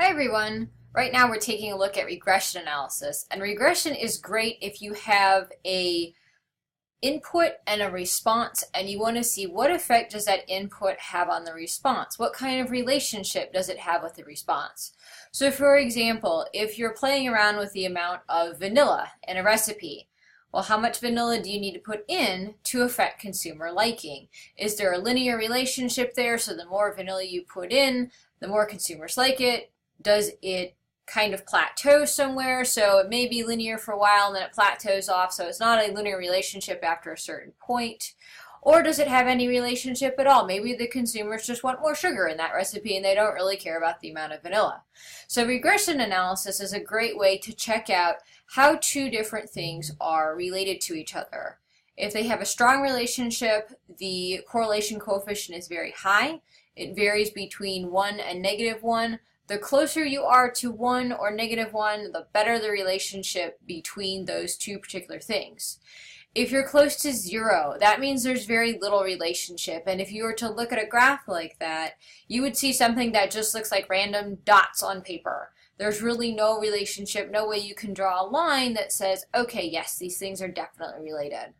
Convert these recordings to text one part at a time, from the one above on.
Hi everyone! Right now we're taking a look at regression analysis, and regression is great if you have a input and a response and you want to see what effect does that input have on the response. What kind of relationship does it have with the response? So for example, if you're playing around with the amount of vanilla in a recipe, well, how much vanilla do you need to put in to affect consumer liking? Is there a linear relationship there, so the more vanilla you put in, the more consumers like it? Does it kind of plateau somewhere, so it may be linear for a while and then it plateaus off, so it's not a linear relationship after a certain point? Or does it have any relationship at all? Maybe the consumers just want more sugar in that recipe and they don't really care about the amount of vanilla. So regression analysis is a great way to check out how two different things are related to each other. If they have a strong relationship, the correlation coefficient is very high. It varies between 1 and -1. The closer you are to 1 or -1, the better the relationship between those two particular things. If you're close to 0, that means there's very little relationship. And if you were to look at a graph like that, you would see something that just looks like random dots on paper. There's really no relationship, no way you can draw a line that says, okay, yes, these things are definitely related.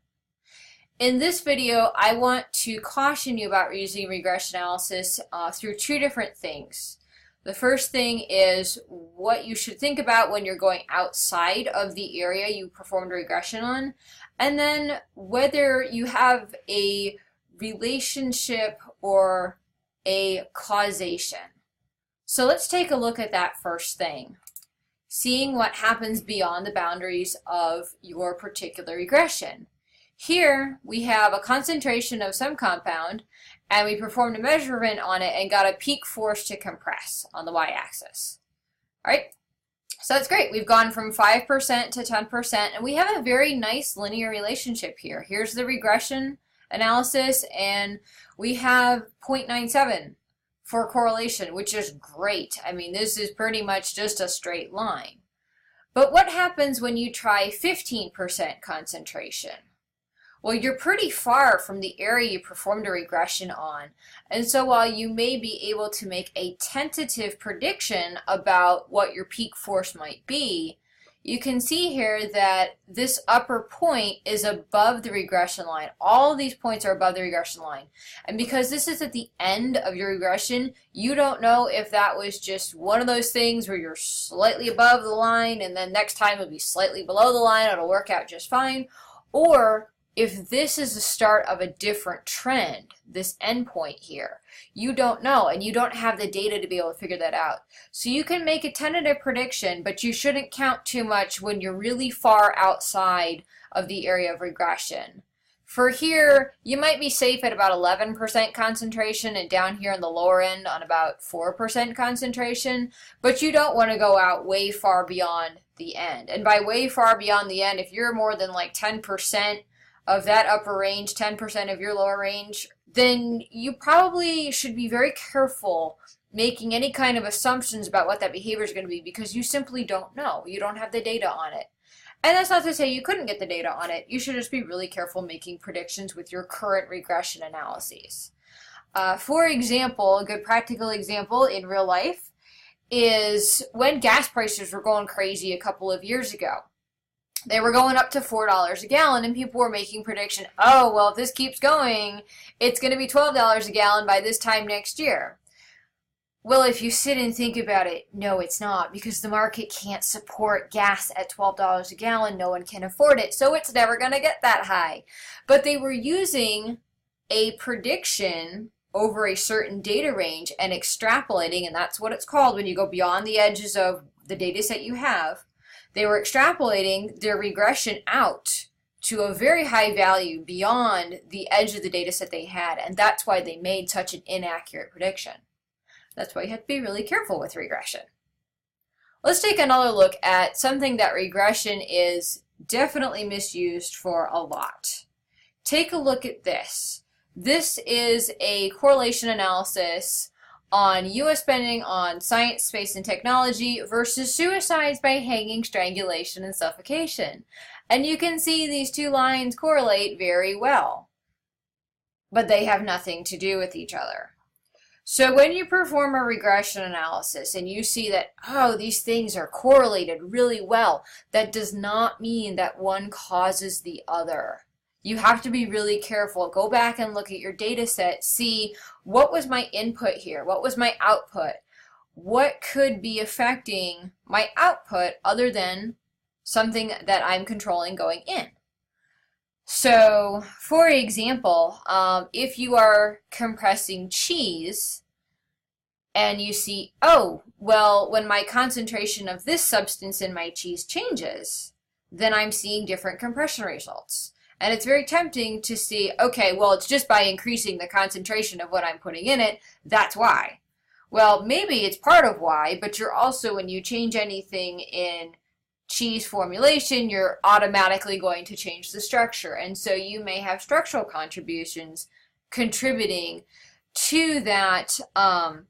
In this video, I want to caution you about using regression analysis through two different things. The first thing is what you should think about when you're going outside of the area you performed regression on, and then whether you have a relationship or a causation. So let's take a look at that first thing, seeing what happens beyond the boundaries of your particular regression. Here we have a concentration of some compound, and we performed a measurement on it and got a peak force to compress on the y-axis. All right, so that's great. We've gone from 5% to 10%, and we have a very nice linear relationship here. Here's the regression analysis, and we have 0.97 for correlation, which is great. I mean, this is pretty much just a straight line. But what happens when you try 15% concentration? Well, you're pretty far from the area you performed a regression on. And so while you may be able to make a tentative prediction about what your peak force might be, you can see here that this upper point is above the regression line. All of these points are above the regression line. And because this is at the end of your regression, you don't know if that was just one of those things where you're slightly above the line and then next time it'll be slightly below the line, it'll work out just fine, or if this is the start of a different trend, this endpoint here. You don't know, and you don't have the data to be able to figure that out. So you can make a tentative prediction, but you shouldn't count too much when you're really far outside of the area of regression. For here, you might be safe at about 11% concentration, and down here in the lower end on about 4% concentration, but you don't want to go out way far beyond the end. And by way far beyond the end, if you're more than like 10% of that upper range, 10% of your lower range, then you probably should be very careful making any kind of assumptions about what that behavior is going to be, because you simply don't know. You don't have the data on it. And that's not to say you couldn't get the data on it. You should just be really careful making predictions with your current regression analyses. For example, a good practical example in real life is when gas prices were going crazy a couple of years ago. They were going up to $4 a gallon, and people were making prediction, oh, well, if this keeps going, it's going to be $12 a gallon by this time next year. Well, if you sit and think about it, no, it's not, because the market can't support gas at $12 a gallon. No one can afford it, so it's never going to get that high. But they were using a prediction over a certain data range and extrapolating, and that's what it's called when you go beyond the edges of the data set you have. They were extrapolating their regression out to a very high value beyond the edge of the data set they had, and that's why they made such an inaccurate prediction. That's why you have to be really careful with regression. Let's take another look at something that regression is definitely misused for a lot. Take a look at this. This is a correlation analysis on U.S. spending on science, space, and technology versus suicides by hanging, strangulation, and suffocation. And you can see these two lines correlate very well, but they have nothing to do with each other. So when you perform a regression analysis and you see that, oh, these things are correlated really well, that does not mean that one causes the other. You have to be really careful. Go back and look at your data set. See, what was my input here? What was my output? What could be affecting my output other than something that I'm controlling going in? So, for example, if you are compressing cheese and you see, oh, well, when my concentration of this substance in my cheese changes, then I'm seeing different compression results. And it's very tempting to see, okay, well, it's just by increasing the concentration of what I'm putting in it, that's why. Well, maybe it's part of why, but you're also, when you change anything in cheese formulation, you're automatically going to change the structure. And so you may have structural contributions contributing to that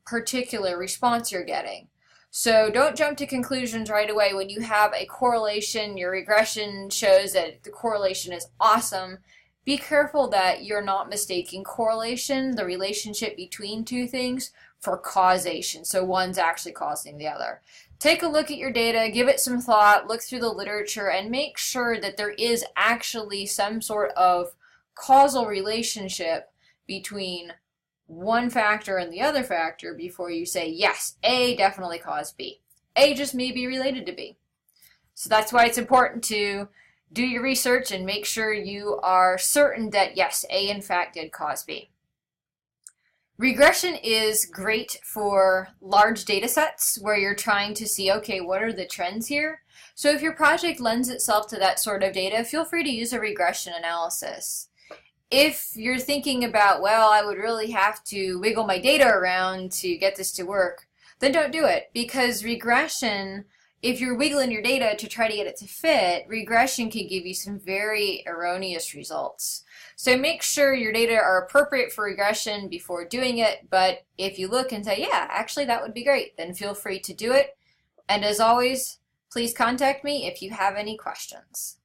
particular response you're getting. So don't jump to conclusions right away. When you have a correlation, your regression shows that the correlation is awesome. Be careful that you're not mistaking correlation, the relationship between two things, for causation. So one's actually causing the other. Take a look at your data, give it some thought, look through the literature, and make sure that there is actually some sort of causal relationship between one factor and the other factor before you say, yes, A definitely caused B. A just may be related to B. So that's why it's important to do your research and make sure you are certain that, yes, A in fact did cause B. Regression is great for large data sets where you're trying to see, okay, what are the trends here? So if your project lends itself to that sort of data, feel free to use a regression analysis. If you're thinking about, well, I would really have to wiggle my data around to get this to work, then don't do it, because regression, if you're wiggling your data to try to get it to fit, regression can give you some very erroneous results. So make sure your data are appropriate for regression before doing it, but if you look and say, yeah, actually that would be great, then feel free to do it. And as always, please contact me if you have any questions.